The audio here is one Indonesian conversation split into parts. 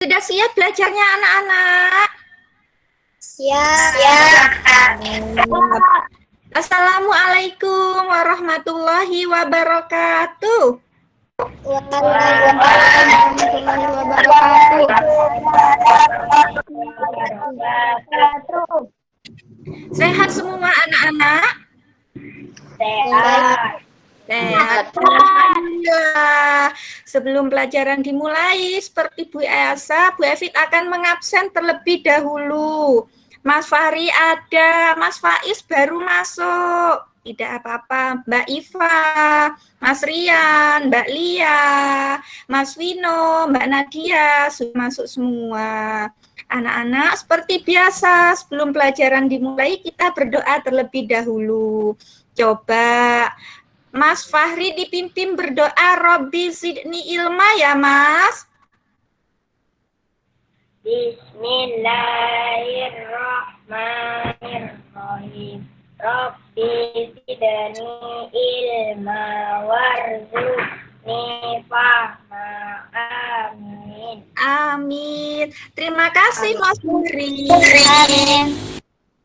Sudah siap belajarnya anak-anak? Siap. Assalamualaikum warahmatullahi wabarakatuh. Waalaikumsalam warahmatullahi wabarakatuh. Sehat semua anak-anak? Sehat. Sehat. Alhamdulillah. Sebelum pelajaran dimulai, seperti Bu Elsa, Bu Evit akan mengabsen terlebih dahulu. Mas Fahri ada, Mas Faiz baru masuk. Tidak apa-apa, Mbak Iva, Mas Rian, Mbak Lia, Mas Vino, Mbak Nadia, sudah masuk semua. Anak-anak, seperti biasa, sebelum pelajaran dimulai, kita berdoa terlebih dahulu. Coba Mas Fahri dipimpin berdoa, Robbi zidni ilma ya Mas. Bismillahirrahmanirrahim. Rabbi zidni ilma warzuqni fahma. Amin. Amin. Terima kasih Mas Fahri.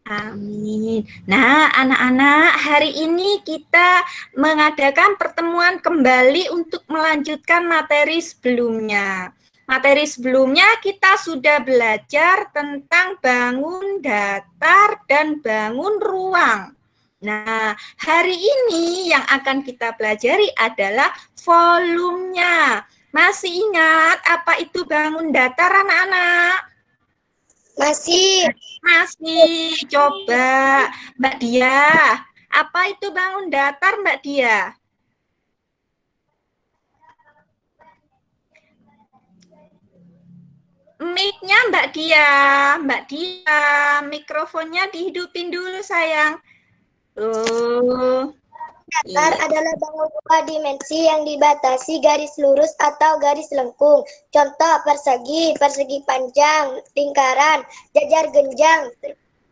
Amin. Nah, anak-anak, hari ini kita mengadakan pertemuan kembali untuk melanjutkan materi sebelumnya. Materi sebelumnya kita sudah belajar tentang bangun datar dan bangun ruang. Nah, hari ini yang akan kita pelajari adalah volumenya. Masih ingat apa itu bangun datar, anak-anak? Masih. Coba Mbak Dia, apa itu bangun datar Mbak Dia? Mic-nya Mbak Dia, mikrofonnya dihidupin dulu sayang. Datar adalah bangun dua dimensi yang dibatasi garis lurus atau garis lengkung. Contoh persegi, persegi panjang, lingkaran, jajar genjang,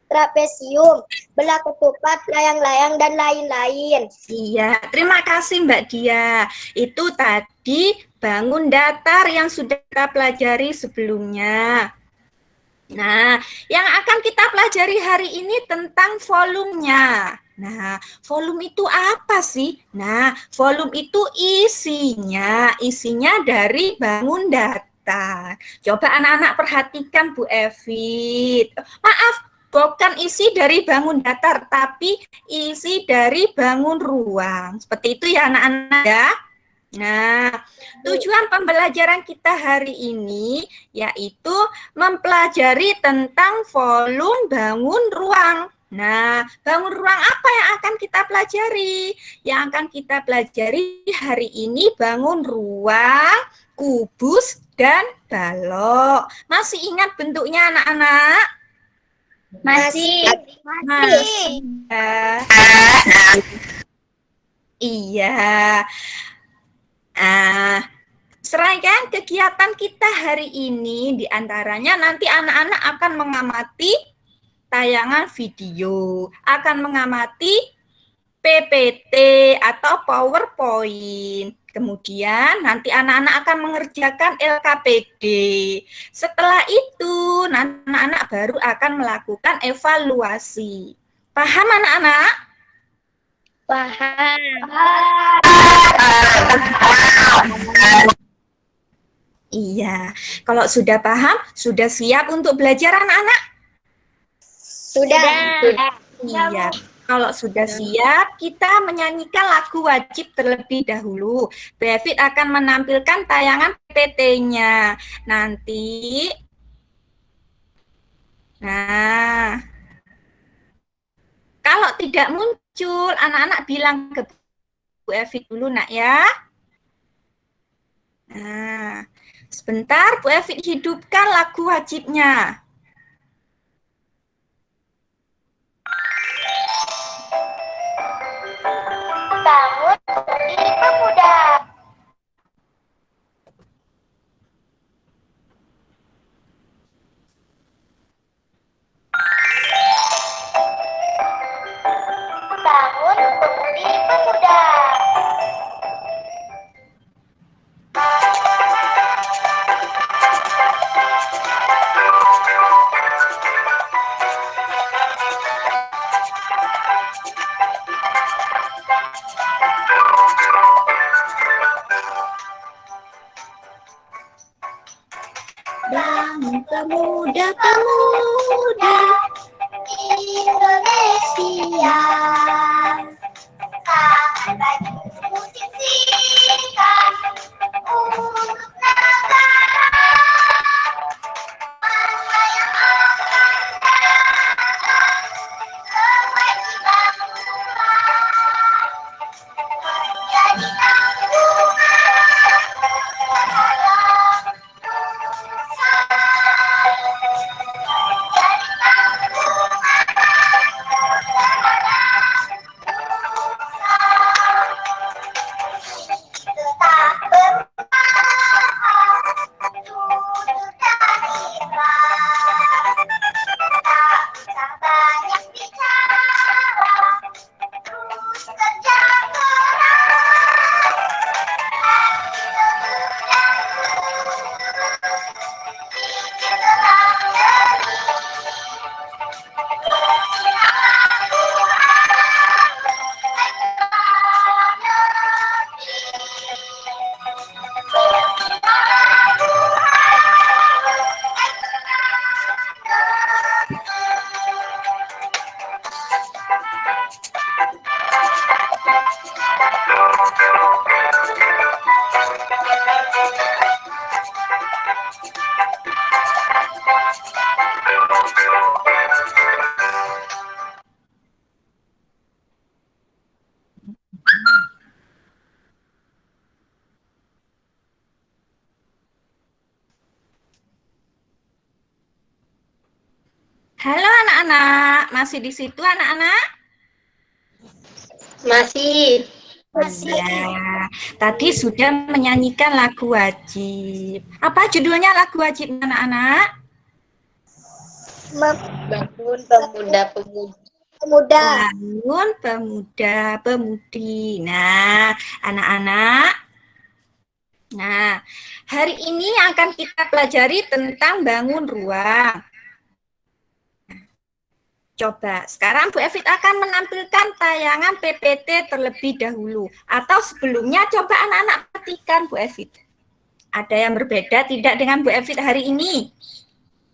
trapesium, belah ketupat, layang-layang, dan lain-lain. Iya, terima kasih Mbak Dia. Itu tadi bangun datar yang sudah kita pelajari sebelumnya. Nah, yang akan kita pelajari hari ini tentang volumenya. Nah, volume itu apa sih? Nah, volume itu isinya dari bangun datar. Coba anak-anak perhatikan Bu Evit. Maaf, bukan isi dari bangun datar, tapi isi dari bangun ruang. Seperti itu ya anak-anak ya. Nah, tujuan pembelajaran kita hari ini yaitu mempelajari tentang volume bangun ruang. Nah, bangun ruang apa yang akan kita pelajari? Yang akan kita pelajari hari ini bangun ruang, kubus, dan balok. Masih ingat bentuknya anak-anak? Masih. Ya. Iya. Serangkaian kegiatan kita hari ini diantaranya nanti anak-anak akan mengamati tayangan video, akan mengamati PPT atau PowerPoint. Kemudian nanti anak-anak akan mengerjakan LKPD. Setelah itu, anak-anak baru akan melakukan evaluasi. Paham anak-anak? Paham. Iya, kalau sudah paham, sudah siap untuk belajar anak-anak? Sudah. Iya, kalau sudah siap, kita menyanyikan lagu wajib terlebih dahulu. David akan menampilkan tayangan PPT-nya. Nanti, nah, kalau tidak muncul, anak-anak bilang ke Bu Evi dulu, nak ya. Nah, sebentar, Bu Evi hidupkan lagu wajibnya. Bangun berdiri pemuda. Bangun berdiri pemuda. Bangun pemuda-pemudi Indonesia. Kapan baju putih sikat untuk negara. Masa yang akan datang, kewajiban Tuhan menjadi tanggungan dalam nusa. Menjadi tanggungan dalam nusa. Tetap bertahan, jujur dan ikhlas. Tak usah banyak bicara, terus kerja keras. Hati lembut dan tulus, pikirlah jernih. Berpihaklah Tuhan, baiklah negeri. Berpihaklah Tuhan, baiklah Halo anak-anak, masih di situ anak-anak? Masih. Ya, tadi sudah menyanyikan lagu wajib. Apa judulnya lagu wajib anak-anak? Bangun pemuda-pemudi. pemuda. Bangun pemuda-pemudi. Nah, anak-anak. Nah, hari ini akan kita pelajari tentang bangun ruang. Coba, sekarang Bu Evit akan menampilkan tayangan PPT terlebih dahulu. Atau sebelumnya, coba anak-anak perhatikan Bu Evit. Ada yang berbeda tidak dengan Bu Evit hari ini?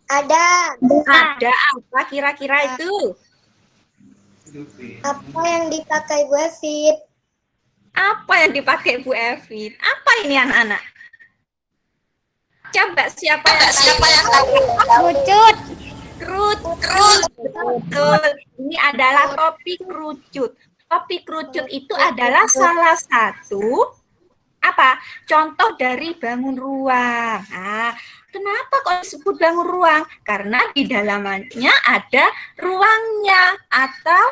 Ada. Ada apa kira-kira itu? Apa yang dipakai Bu Evit? Apa yang dipakai Bu Evit? Apa ini anak-anak? Coba siapa yang tahu? Kerucut. Kerucut. Betul. Ini adalah topi kerucut. Topi kerucut itu adalah salah satu contoh dari bangun ruang. Nah, kenapa kok disebut bangun ruang? Karena di dalamnya ada ruangnya atau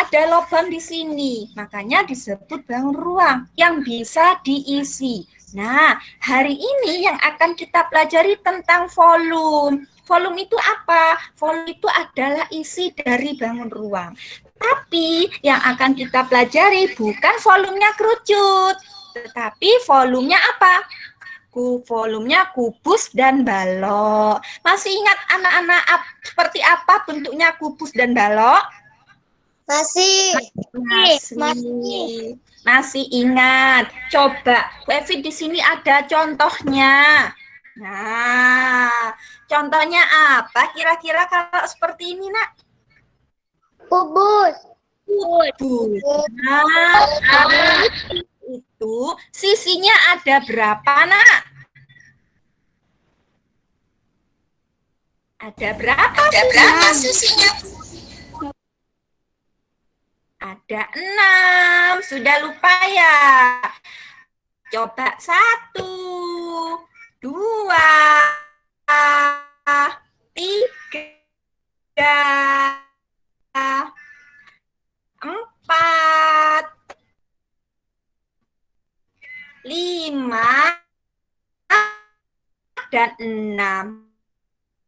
ada lubang di sini. Makanya disebut bangun ruang yang bisa diisi. Nah, hari ini yang akan kita pelajari tentang volume. Volume itu apa? Volume itu adalah isi dari bangun ruang. Tapi yang akan kita pelajari bukan volumenya kerucut, tetapi volumenya apa? Volumenya kubus dan balok. Masih ingat anak-anak seperti apa bentuknya kubus dan balok? Masih. Masih ingat. Coba, Bu Evit di sini ada contohnya. Nah, contohnya apa? Kira-kira kalau seperti ini, Nak? Kubus. Nah, itu sisinya ada berapa, Nak? Ada berapa sisinya? Ada 6. Sudah lupa ya? Coba 1, 2, 3, 4, 5, dan 6.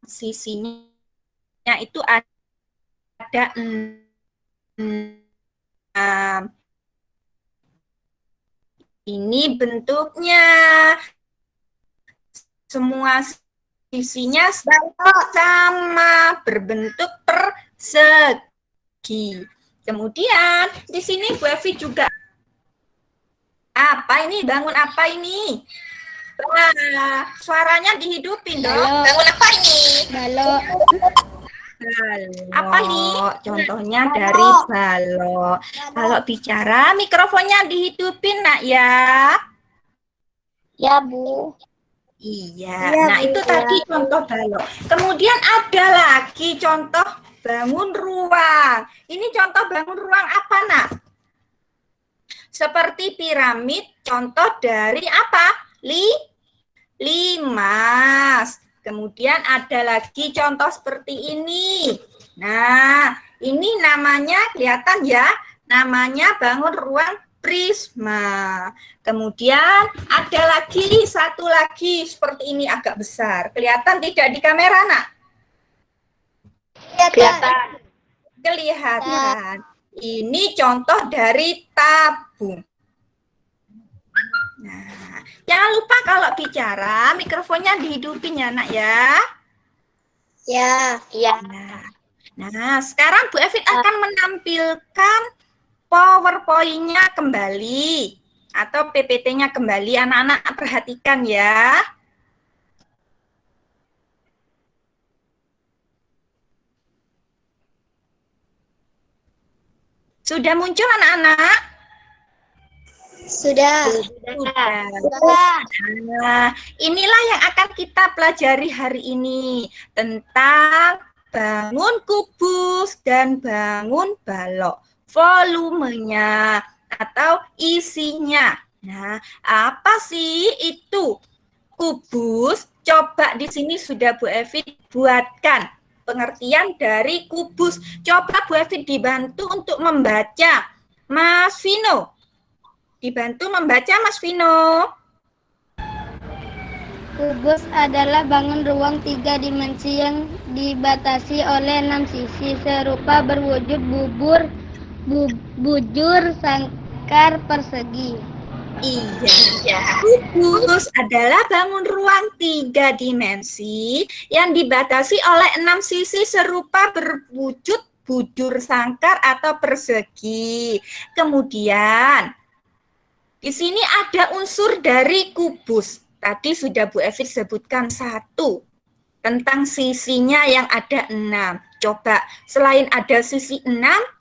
Sisinya itu ada 6. Ini bentuknya. Semua sisinya sama, berbentuk persegi. Kemudian di sini Bu Evi juga. Apa ini? Bangun apa ini? Suaranya dihidupin dong. Balok. Bangun apa ini? Balok. Apa nih? Contohnya dari balok. Kalau bicara mikrofonnya dihidupin nak ya. Ya, Bu. Iya. Iya, Nah Bu, itu ya. tadi contoh balok. Kemudian ada lagi contoh bangun ruang. Ini contoh bangun ruang apa nak? Seperti piramid, contoh dari apa? Limas. Kemudian ada lagi contoh seperti ini. Nah, ini namanya kelihatan ya, namanya bangun ruang prisma. Kemudian ada lagi satu lagi seperti ini agak besar. Kelihatan tidak di kamera, nak? Kelihatan. Kelihatan. Ini contoh dari tabung. Nah, jangan lupa kalau bicara mikrofonnya dihidupin ya, nak ya. Ya. Iya. Nah, sekarang Bu Evit akan menampilkan PowerPoint-nya kembali atau PPT-nya kembali. Anak-anak perhatikan ya. Sudah muncul anak-anak? Sudah. Sudah. Nah, inilah yang akan kita pelajari hari ini tentang bangun kubus dan bangun balok. Volumenya atau isinya. Nah, apa sih itu? Kubus, coba di sini sudah Bu Evi buatkan pengertian dari kubus. Coba Bu Evi dibantu untuk membaca. Mas Vino, dibantu membaca Mas Vino. Kubus adalah bangun ruang 3 dimensi yang dibatasi oleh 6 sisi serupa berwujud bujur sangkar persegi. Iya. Kubus adalah bangun ruang 3 dimensi yang dibatasi oleh 6 sisi serupa berwujud bujur sangkar atau persegi. Kemudian di sini ada unsur dari kubus. Tadi sudah Bu Evit sebutkan 1 tentang sisinya yang ada 6. Coba selain ada sisi 6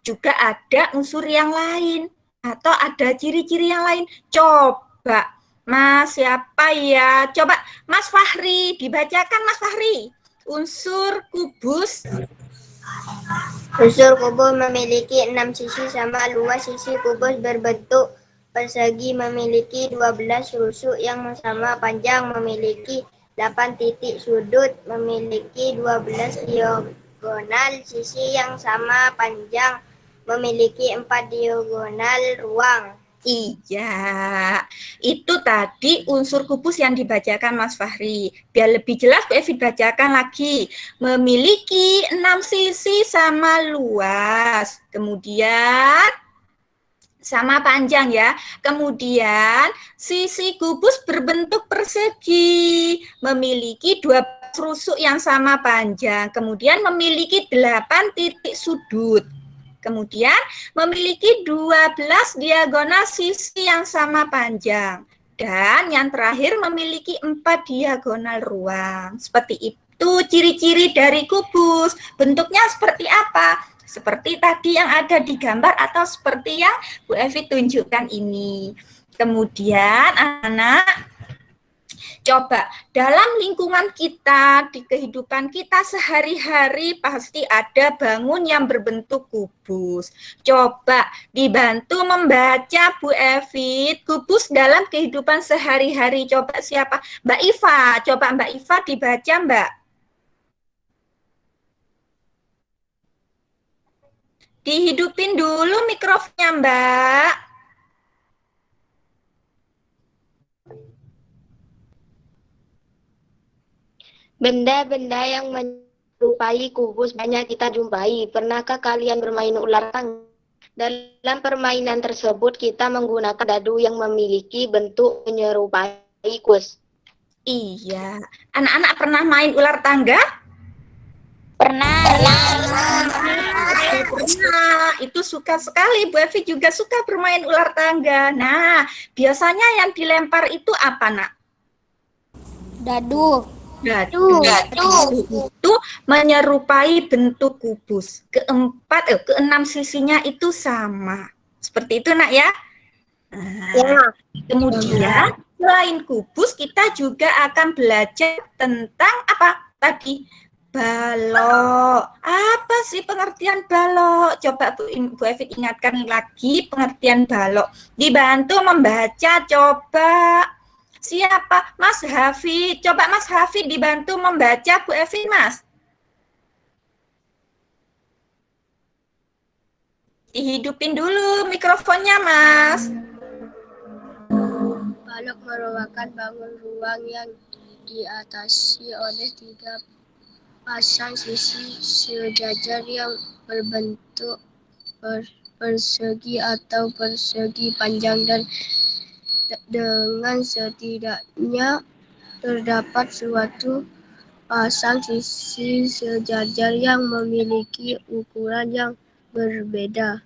juga ada unsur yang lain atau ada ciri-ciri yang lain. Coba Mas siapa ya? Coba Mas Fahri, dibacakan Mas Fahri. Unsur kubus. Unsur kubus memiliki 6 sisi sama luas. Sisi kubus berbentuk persegi memiliki 12 rusuk yang sama panjang, memiliki 8 titik sudut, memiliki 12 diagonal sisi yang sama panjang, memiliki 4 diagonal ruang. Iya, itu tadi unsur kubus yang dibacakan Mas Fahri. Biar lebih jelas, Bu Evit bacakan lagi. Memiliki 6 sisi sama luas. Kemudian sama panjang ya. Kemudian sisi kubus berbentuk persegi, memiliki 2 rusuk yang sama panjang. Kemudian memiliki 8 titik sudut. Kemudian memiliki 12 diagonal sisi yang sama panjang. Dan yang terakhir memiliki 4 diagonal ruang. Seperti itu ciri-ciri dari kubus. Bentuknya seperti apa? Seperti tadi yang ada di gambar atau seperti yang Bu Evi tunjukkan ini. Kemudian anak, coba dalam lingkungan kita, di kehidupan kita sehari-hari pasti ada bangun yang berbentuk kubus. Coba dibantu membaca Bu Evi, kubus dalam kehidupan sehari-hari. Coba siapa? Mbak Iva, coba Mbak Iva dibaca Mbak. Dihidupin dulu mikrofonnya, Mbak. Benda-benda yang menyerupai kubus banyak kita jumpai. Pernahkah kalian bermain ular tangga? Dalam permainan tersebut kita menggunakan dadu yang memiliki bentuk menyerupai kubus. Iya. Anak-anak pernah main ular tangga? Pernah. Pernah. Itu suka sekali. Bu Evi juga suka bermain ular tangga. Nah, biasanya yang dilempar itu apa, Nak? Dadu. Dadu itu menyerupai bentuk kubus. Keenam sisinya itu sama. Seperti itu, Nak, ya. Nah, kemudian selain kubus, kita juga akan belajar tentang apa tadi? Balok. Apa sih pengertian balok? Coba Bu Evit ingatkan lagi pengertian balok. Dibantu membaca, coba. Siapa? Mas Hafid. Coba Mas Hafid dibantu membaca Bu Evit, Mas. Dihidupin dulu mikrofonnya, Mas. Balok merupakan bangun ruang yang diatasi oleh 3 pasang sisi sejajar yang berbentuk persegi atau persegi panjang dan dengan setidaknya terdapat suatu pasang sisi sejajar yang memiliki ukuran yang berbeda.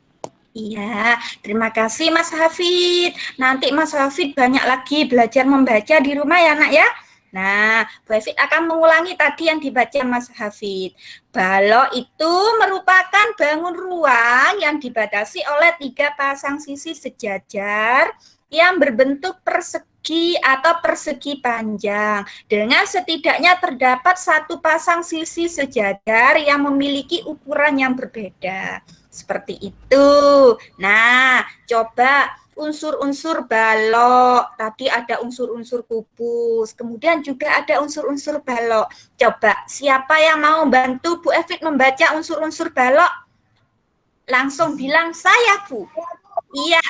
Iya, terima kasih Mas Hafid. Nanti Mas Hafid banyak lagi belajar membaca di rumah ya, Nak, ya. Nah, Bu Hafid akan mengulangi tadi yang dibaca Mas Hafid. Balok itu merupakan bangun ruang yang dibatasi oleh 3 pasang sisi sejajar yang berbentuk persegi atau persegi panjang. Dengan setidaknya terdapat 1 pasang sisi sejajar yang memiliki ukuran yang berbeda. Seperti itu. Nah, coba unsur-unsur balok. Tadi ada unsur-unsur kubus. Kemudian juga ada unsur-unsur balok. Coba, siapa yang mau bantu Bu Evit membaca unsur-unsur balok? Langsung bilang saya, Bu. Iya,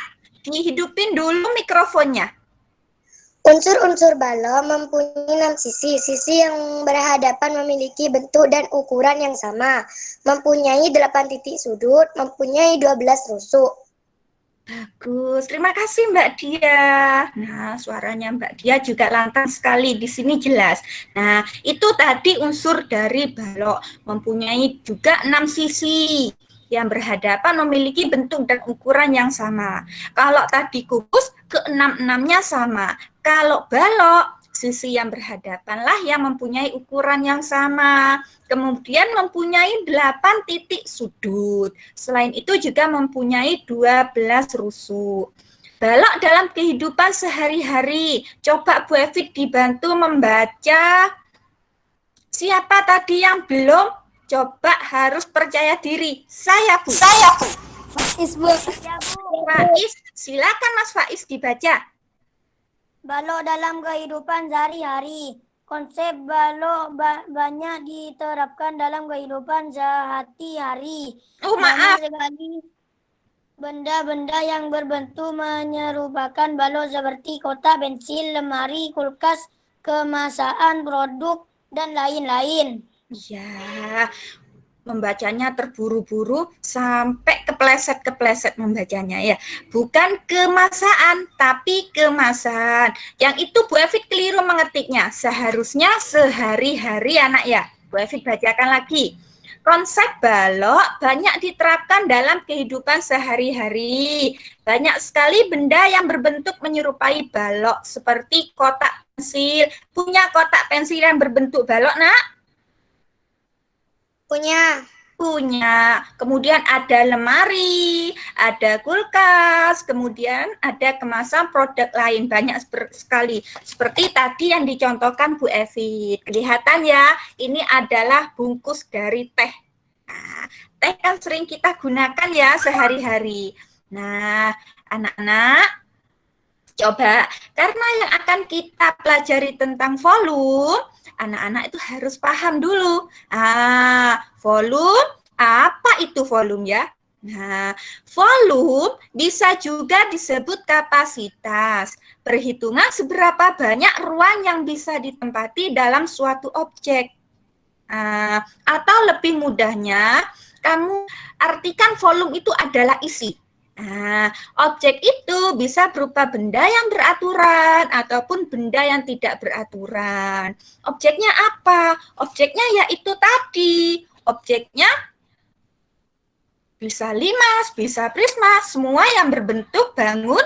dihidupin dulu mikrofonnya. Unsur-unsur balok mempunyai 6 sisi. Sisi yang berhadapan memiliki bentuk dan ukuran yang sama. Mempunyai 8 titik sudut, mempunyai 12 rusuk. Bagus, terima kasih Mbak Dia. Nah, suaranya Mbak Dia juga lantang sekali, di sini jelas. Nah, itu tadi unsur dari balok, mempunyai juga 6 sisi yang berhadapan memiliki bentuk dan ukuran yang sama. Kalau tadi kubus, ke-6-6-nya sama. Kalau balok, sisi yang berhadapanlah yang mempunyai ukuran yang sama. Kemudian mempunyai 8 titik sudut. Selain itu juga mempunyai 12 rusuk. Balok dalam kehidupan sehari-hari. Coba Bu Evit dibantu membaca. Siapa tadi yang belum? Coba harus percaya diri. Saya, Bu. Faiz, Bu. Faiz, silakan Mas Faiz dibaca. Balok dalam kehidupan sehari-hari. Konsep balok banyak diterapkan dalam kehidupan sehari-hari. Oh, maaf. Banyak sekali benda-benda yang berbentuk menyerupakan balok seperti kotak, pensil, lemari, kulkas, kemasan, produk, dan lain-lain. Iya, membacanya terburu-buru sampai kepleset-kepleset membacanya ya. Bukan kemasan, tapi kemasan. Yang itu Bu Evit keliru mengetiknya. Seharusnya sehari-hari anak ya. Bu Evit bacakan lagi. Konsep balok banyak diterapkan dalam kehidupan sehari-hari. Banyak sekali benda yang berbentuk menyerupai balok seperti kotak pensil. Punya kotak pensil yang berbentuk balok, Nak? Punya. Kemudian ada lemari, ada kulkas, kemudian ada kemasan produk lain. Banyak sekali. Seperti tadi yang dicontohkan Bu Evit. Kelihatan ya, ini adalah bungkus dari teh. Nah, teh kan sering kita gunakan ya sehari-hari. Nah, anak-anak, coba, karena yang akan kita pelajari tentang volume, anak-anak itu harus paham dulu. Volume, apa itu volume ya? Nah, volume bisa juga disebut kapasitas. Perhitungan seberapa banyak ruang yang bisa ditempati dalam suatu objek. Atau lebih mudahnya, kamu artikan volume itu adalah isi. Objek itu bisa berupa benda yang beraturan ataupun benda yang tidak beraturan. Objeknya apa? Objeknya yaitu tadi. Objeknya bisa limas, bisa prisma, semua yang berbentuk bangun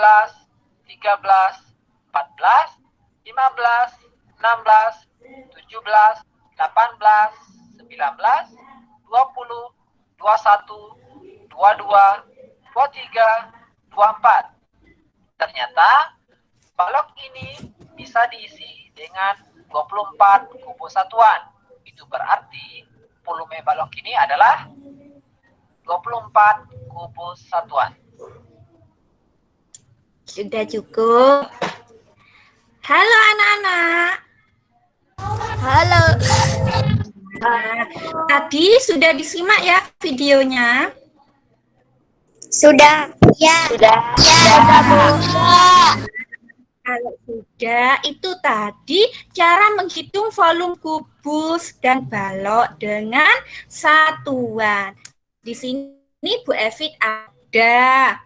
13, 14, 15, 16, 17, 18, 19, 20, 21, 22, buah 3, buah 4. Ternyata balok ini bisa diisi dengan 24 kubus satuan. Itu berarti volume balok ini adalah 24 kubus satuan. Sudah cukup. Halo anak-anak. Halo. Nah, tadi sudah disimak ya videonya? Sudah. Ya. Sudah. Kalau sudah, itu tadi cara menghitung volume kubus dan balok dengan satuan. Di sini Bu Evit ada.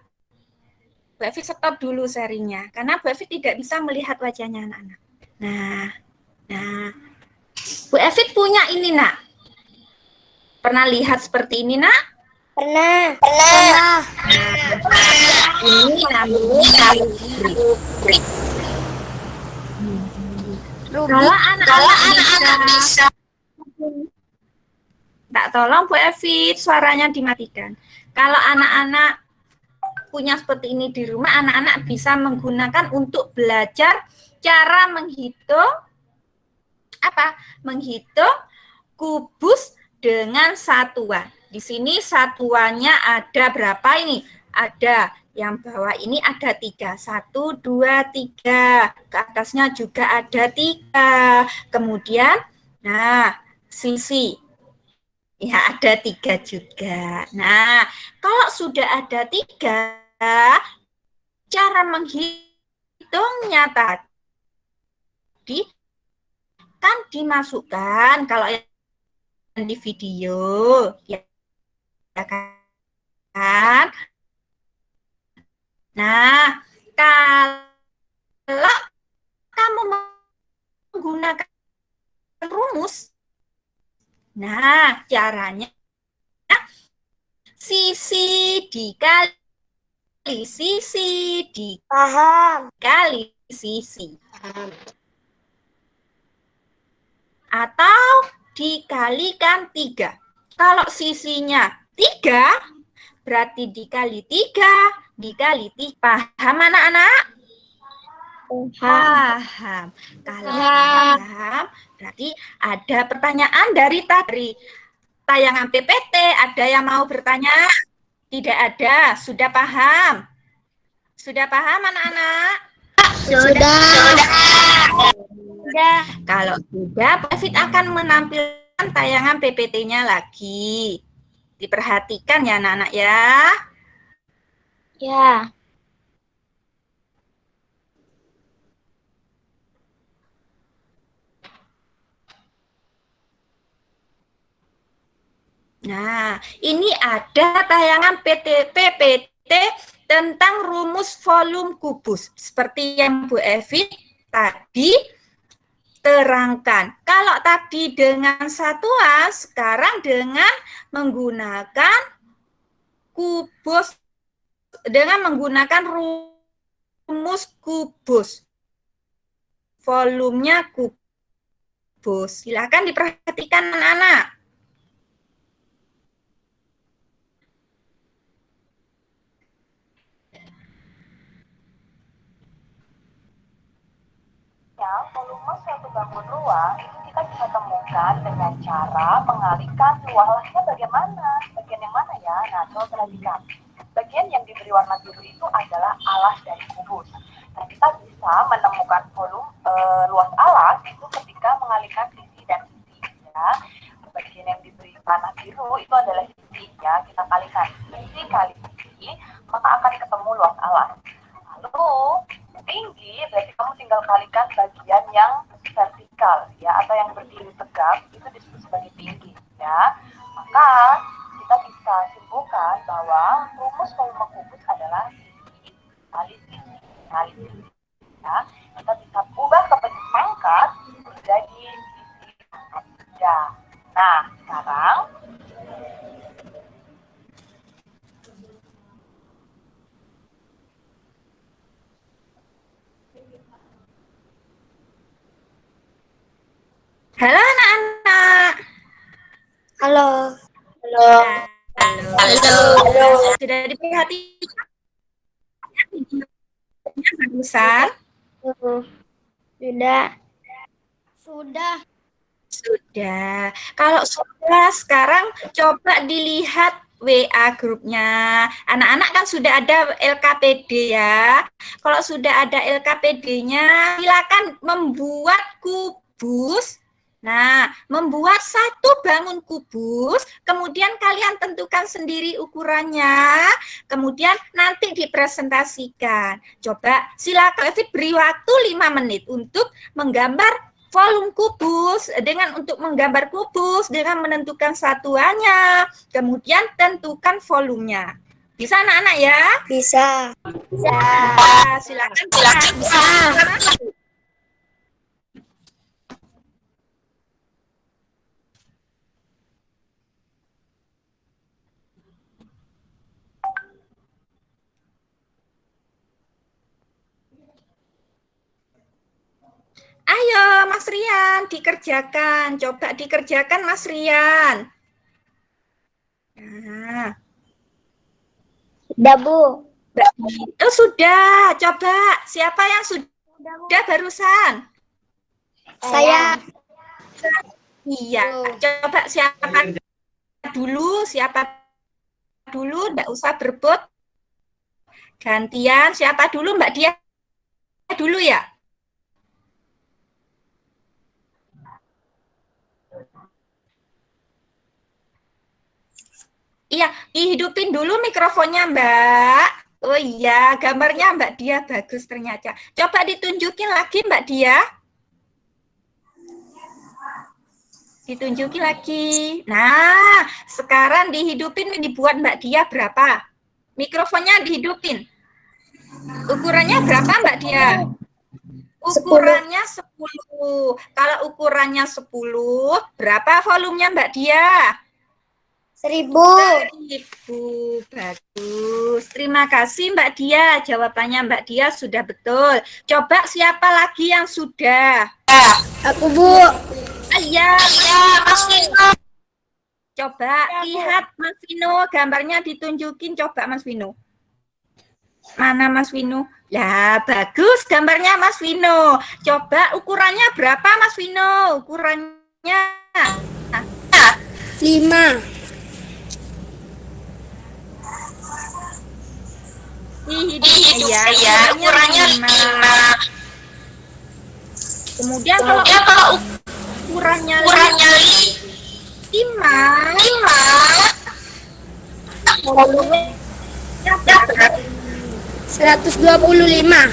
Bu Evit stop dulu serinya, karena Bu Evit tidak bisa melihat wajahnya anak-anak. Nah, Bu Evit punya ini, nak. Pernah lihat seperti ini, nak? Pernah. Ini namanya rubrik. Kalau anak-anak bisa, tak tolong Bu Evit, suaranya dimatikan. Kalau anak-anak punya seperti ini di rumah, anak-anak bisa menggunakan untuk belajar cara menghitung apa? Menghitung kubus dengan satuan. Di sini satuannya ada berapa ini? Ada yang bawah ini ada 3. 1, 2, 3. Ke atasnya juga ada 3. Kemudian, nah, sisi. Ya, ada 3 juga. Nah, kalau sudah ada 3, cara menghitungnya tadi kan dimasukkan kalau yang di video, ya kan? Nah, kalau kamu menggunakan rumus, nah caranya sisi dikali sisi Paham. dikali sisi. Atau dikalikan 3. Kalau sisinya 3, berarti dikali 3, dikali 3. Paham anak-anak? Paham. Kalau paham, berarti ada pertanyaan dari tayangan PPT. Ada yang mau bertanya? Tidak ada. Sudah paham? Sudah paham anak-anak? Sudah. Kalau sudah, Pak Fit akan menampilkan tayangan PPT-nya lagi. Diperhatikan ya anak-anak ya. Ya. Nah, ini ada tayangan PPT tentang rumus volume kubus. Seperti yang Bu Evi tadi terangkan. Kalau tadi dengan satuan, sekarang dengan menggunakan kubus, dengan menggunakan rumus kubus. Volumenya kubus. Silakan diperhatikan anak-anak. Volume suatu bangun ruang itu kita bisa temukan dengan cara mengalihkan luasnya bagaimana, bagian yang mana ya? Nah, coba perhatikan. Bagian yang diberi warna biru itu adalah alas dari kubus. Nah, kita bisa menemukan volume luas alas itu ketika mengalihkan sisi dan sisi. Ya, bagian yang diberi warna biru itu adalah sisi ya. Kita kalikan sisi kali sisi, maka akan ketemu luas alas. Lalu tinggi berarti kamu tinggal kalikan bagian yang vertikal ya atau yang berdiri tegak itu disebut sebagai tinggi ya. Maka kita bisa simpulkan bahwa rumus volume kubus adalah sisi kali sisi kali sisi ya. Kita bisa ubah ke bentuk pangkat menjadi sisi pangkat 3. Nah, sekarang Halo anak-anak. Halo. Halo. Sudah diperhatikan barusan? Sudah. Sudah. Sudah. Kalau sudah, sekarang coba dilihat WA grupnya. Anak-anak kan sudah ada LKPD ya. Kalau sudah ada LKPD-nya, silakan membuat kubus. Nah, membuat satu bangun kubus, kemudian kalian tentukan sendiri ukurannya, kemudian nanti dipresentasikan. Coba silakan Evit beri waktu 5 menit untuk menggambar volume kubus. Dengan untuk menggambar kubus dengan menentukan satuannya, kemudian tentukan volumenya. Bisa anak-anak ya? Bisa. Silakan. Ayo Mas Rian, dikerjakan. Coba dikerjakan Mas Rian. Nah. Sudah, Bu. Oh, sudah. Coba siapa yang sudah barusan? Saya. Iya. Coba siapa dulu? Enggak usah berebut. Gantian. Siapa dulu? Mbak Dia dulu ya? Iya, dihidupin dulu mikrofonnya, Mbak. Oh iya, gambarnya Mbak Dia bagus ternyata. Coba ditunjukin lagi, Mbak Dia. Ditunjukin lagi. Nah, sekarang dihidupin, dibuat Mbak Dia berapa? Mikrofonnya dihidupin. Ukurannya berapa, Mbak Dia? Ukurannya 10. Kalau ukurannya 10, berapa volumenya Mbak Dia? 1000. 1000. Bagus. Terima kasih Mbak Dia. Jawabannya Mbak Dia sudah betul. Coba siapa lagi yang sudah? Aku, Bu. Iya, Mas Vino. Coba lihat Mas Vino, gambarnya ditunjukin. Coba Mas Vino. Mana Mas Vino? Ya, bagus gambarnya Mas Vino. Coba ukurannya berapa Mas Vino? Ukurannya 5. Iya, ukurannya 5. Kemudian kalau ukurannya 5, volumenya 125.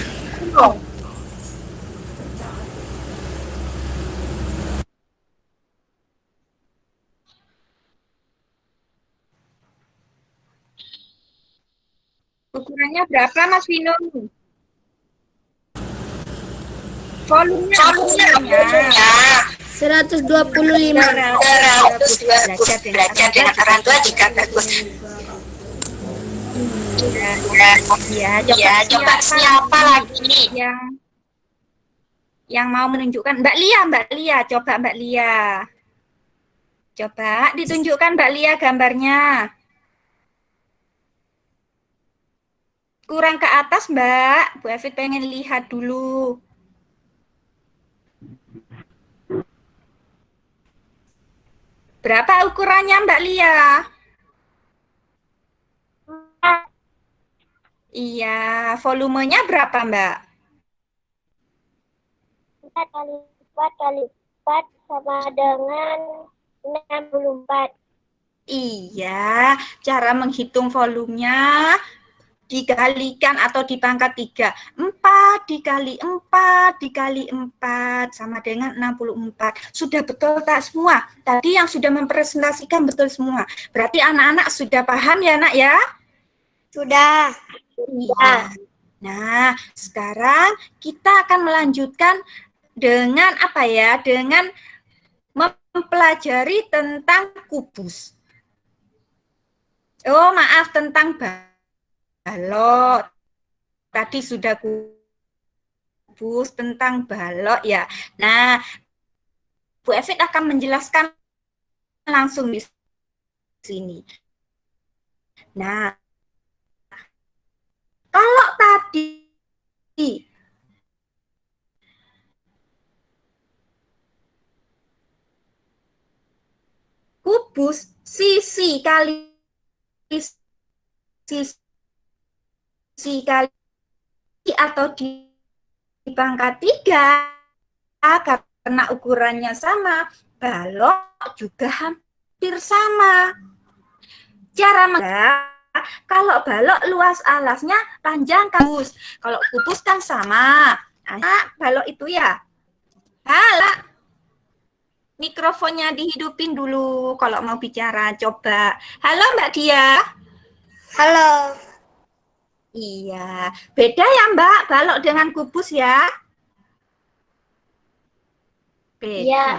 ukurannya berapa Mas Vino? Volumenya 125. belajar dengan orang tua juga bagus. Ya, coba siapa lagi yang mau menunjukkan? Mbak Lia, coba Mbak Lia. Coba ditunjukkan Mbak Lia gambarnya. Kurang ke atas, Mbak. Bu Evit pengen lihat dulu. Berapa ukurannya, Mbak Lia? Iya, volumenya berapa, Mbak? 4 kali 4 kali 4 sama dengan 64. Iya, cara menghitung volumenya dikalikan atau dipangkat 3. 4 dikali 4 dikali 4 sama dengan 64. Sudah betul tak semua? Tadi yang sudah mempresentasikan betul semua. Berarti anak-anak sudah paham ya, Nak ya? Sudah. Iya. Nah, sekarang kita akan melanjutkan dengan apa ya? Dengan mempelajari tentang kubus. Oh, maaf, tentang balok. Tadi sudah kubus, tentang balok ya. Nah, Bu Evit akan menjelaskan langsung di sini. Nah, kalau tadi kubus sisi kali sisi kali atau di pangkat 3 karena ukurannya sama, balok juga hampir sama. Cara kalau balok luas alasnya panjang kubus. Kalau kubus kan sama. Nah, balok itu ya. Halo. Mikrofonnya dihidupin dulu kalau mau bicara. Coba. Halo Mbak Dia. Halo. Iya. Beda ya Mbak, balok dengan kubus ya? Beda.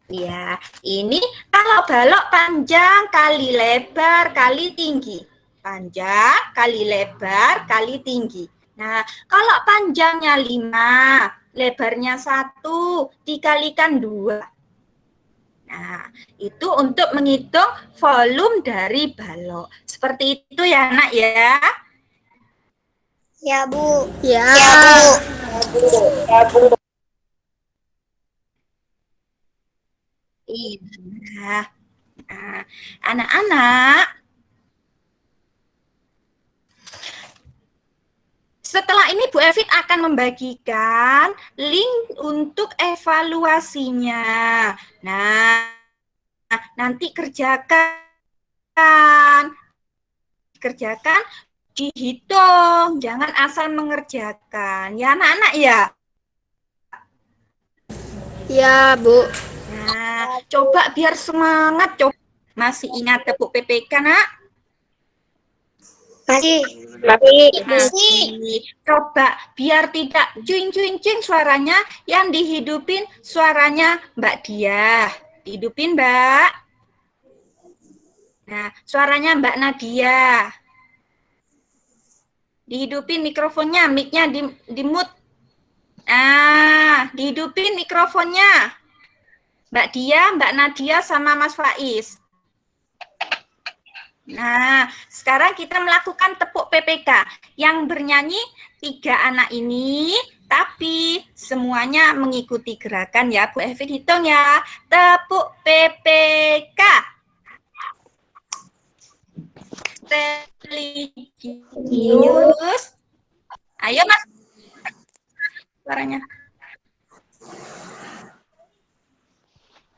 Ya, ini kalau balok panjang kali lebar kali tinggi. Panjang kali lebar kali tinggi. Nah, kalau panjangnya 5, lebarnya 1, dikalikan 2. Nah, itu untuk menghitung volume dari balok. Seperti itu ya, Nak ya? Ya, Bu. Ya. Iya. Nah, anak-anak, setelah ini Bu Evit akan membagikan link untuk evaluasinya. Nah, nanti kerjakan, dihitung, jangan asal mengerjakan. Ya anak-anak ya? Ya, Bu. Nah, coba biar semangat. Coba. Masih ingat tepuk PPK, Nak? Masih. Coba biar tidak cuing-cuing suaranya, yang dihidupin suaranya Mbak Dia. Dihidupin, Mbak. Nah, suaranya Mbak Nadia. Dihidupin mikrofonnya, mic-nya di mute. Nah, dihidupin mikrofonnya. Mbak Dia, Mbak Nadia, sama Mas Faiz. Nah, sekarang kita melakukan tepuk PPK. Yang bernyanyi 3 anak ini, tapi semuanya mengikuti gerakan ya. Bu Evin hitung ya. Tepuk PPK. Religius. Ayo Mas. Suaranya.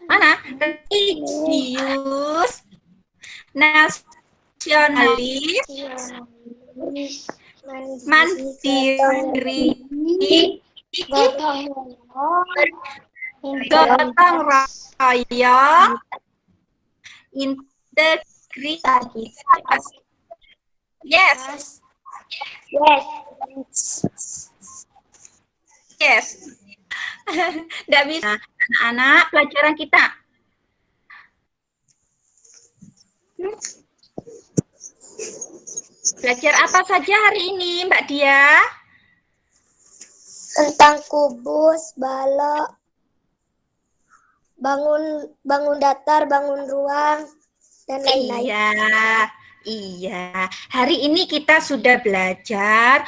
Mana? Religius. Nasionalis. Mandiri. Gotong royong. Integritas. Yes. Tidak bisa. Anak-anak, pelajaran kita. Belajar apa saja hari ini, Mbak Dia? Tentang kubus, balok, bangun datar, bangun ruang, dan lain-lain. Iya. Hari ini kita sudah belajar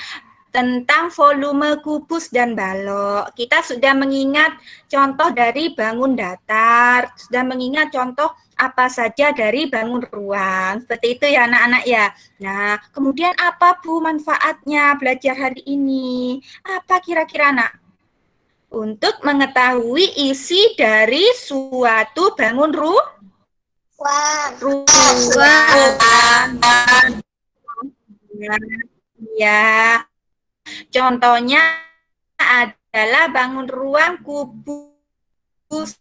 tentang volume kubus dan balok. Kita sudah mengingat contoh dari bangun datar, sudah mengingat contoh apa saja dari bangun ruang. Seperti itu ya anak-anak ya. Nah, kemudian apa Bu manfaatnya belajar hari ini? Apa kira-kira Nak? Untuk mengetahui isi dari suatu bangun ruang. Ya. Contohnya adalah bangun ruang, kubus,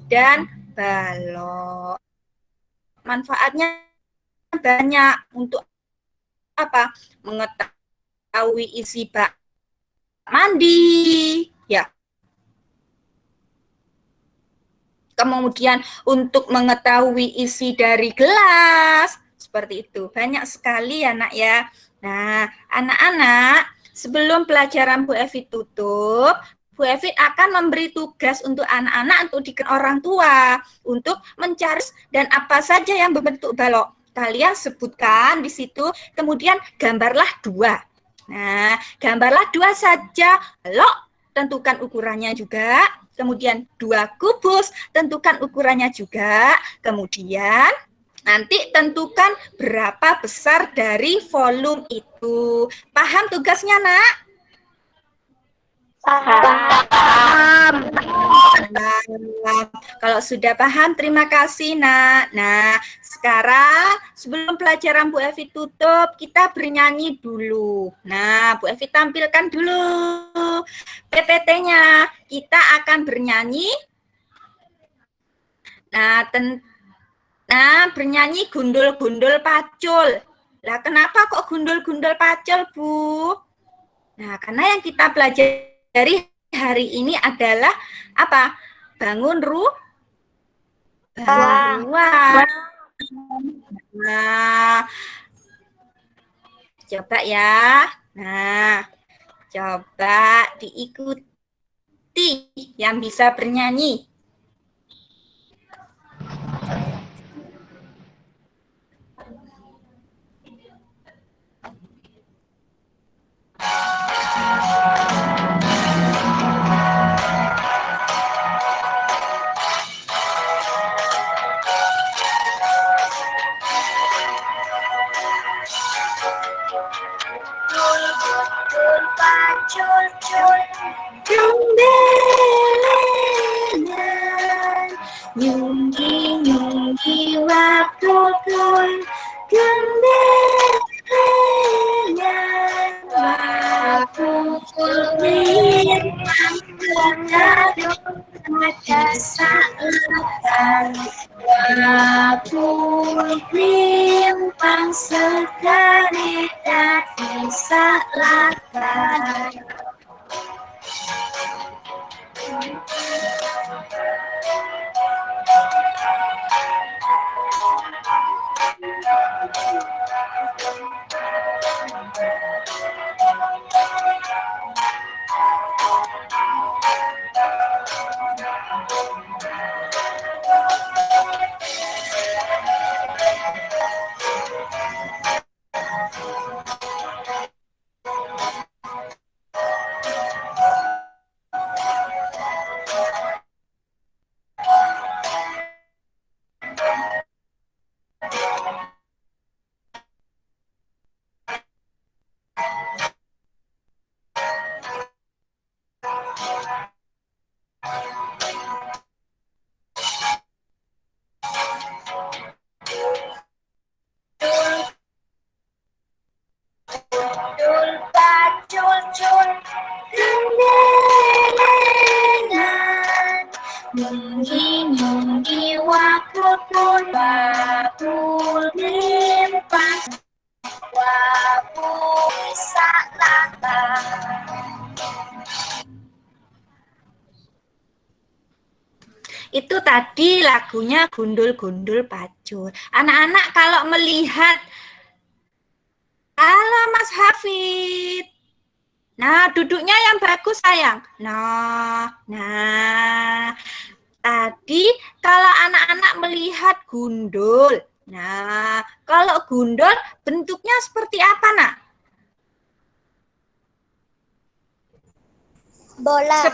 dan balok. Manfaatnya banyak. Untuk apa? Mengetahui isi bak mandi, ya. Kemudian untuk mengetahui isi dari gelas, seperti itu. Banyak sekali ya Nak ya. Nah, anak-anak, sebelum pelajaran Bu Evit tutup, Bu Evit akan memberi tugas untuk anak-anak untuk orang tua untuk mencari dan apa saja yang berbentuk balok. kalian sebutkan di situ, kemudian gambarlah 2. Nah, gambarlah 2 saja. Lalu tentukan ukurannya juga. Kemudian 2 kubus, tentukan ukurannya juga. Kemudian nanti tentukan berapa besar dari volume itu. Paham tugasnya, Nak? Paham. Nah, kalau sudah paham, terima kasih, Nak. Nah, sekarang sebelum pelajaran Bu Evi tutup, kita bernyanyi dulu. Nah, Bu Evi tampilkan dulu PPT-nya. Kita akan bernyanyi. Nah, bernyanyi gundul-gundul pacul. Lah, kenapa kok gundul-gundul pacul, Bu? Nah, karena yang kita pelajari hari ini adalah apa? Bangun ruang. Nah, coba ya. Nah, coba diikuti yang bisa bernyanyi. Gembelenya nyunggi-nyunggi waktu pun, gembelenya waktu pun terjadi pada saat waktu limpang sekali tak bisa lakukan. Nyunggi-nyunggi waktu pun waktu limpah waktu bisa lakukan. Itu tadi lagunya Gundul-Gundul Pacul. Anak-anak kalau melihat, halo Mas Hafid. Nah, duduknya yang bagus sayang. Nah. Tadi kalau anak-anak melihat gundul. Nah, kalau gundul bentuknya seperti apa, Nak? Bola.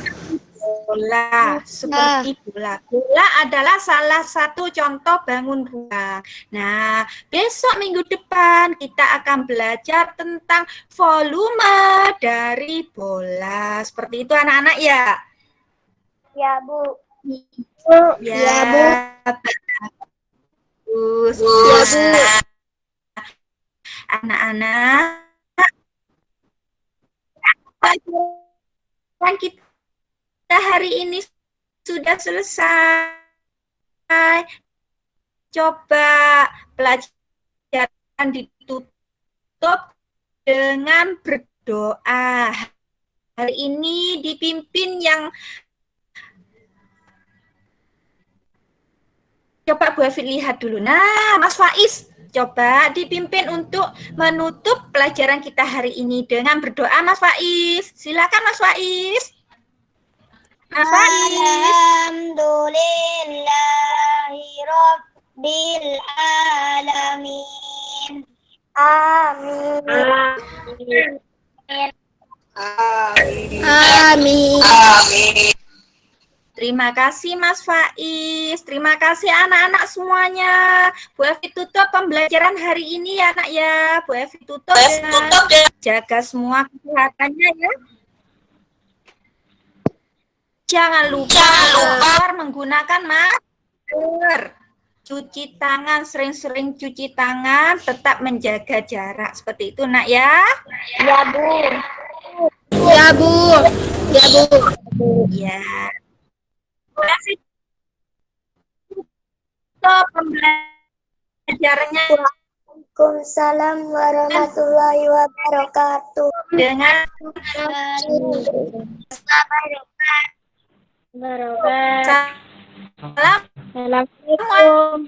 Seperti bola. Bola adalah salah satu contoh bangun ruang. Nah, besok minggu depan kita akan belajar tentang volume dari bola. Seperti itu anak-anak ya? Ya, Bu. Ya, Bu. Bagus. Ya, Bu. Anak-anak, pelajaran kita hari ini sudah selesai. Coba pelajaran ditutup dengan berdoa. Hari ini dipimpin yang coba Bu Evi lihat dulu. Nah, Mas Faiz, coba dipimpin untuk menutup pelajaran kita hari ini dengan berdoa, Mas Faiz. Silakan Mas Faiz. Mas Faiz. Alhamdulillahirabbil Rabbil alamin. Amin. Amin. Terima kasih Mas Faiz, terima kasih anak-anak semuanya. Bu Evi tutup pembelajaran hari ini ya nak ya. Bu Evi tutup dan jaga semua kesehatannya ya. Jangan lupa keluar menggunakan masker. Cuci tangan, sering-sering cuci tangan, tetap menjaga jarak. Seperti itu nak ya. Ya, Bu. Ya, Bu. Ya, Bu. Ya. Terima kasih. Tutup pembelajarannya Waalaikumsalam warahmatullahi wabarakatuh. dengan salam. Assalamualaikum.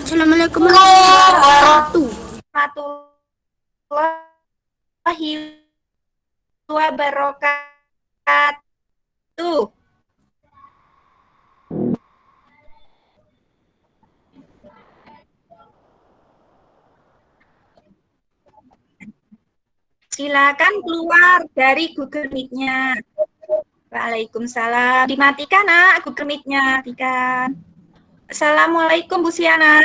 Assalamualaikum warahmatullahi wabarakatuh. Silakan keluar dari Google Meet-nya. Waalaikumsalam. Dimatikan, nak, Google Meet-nya. Matikan. Assalamualaikum, Bu Siana.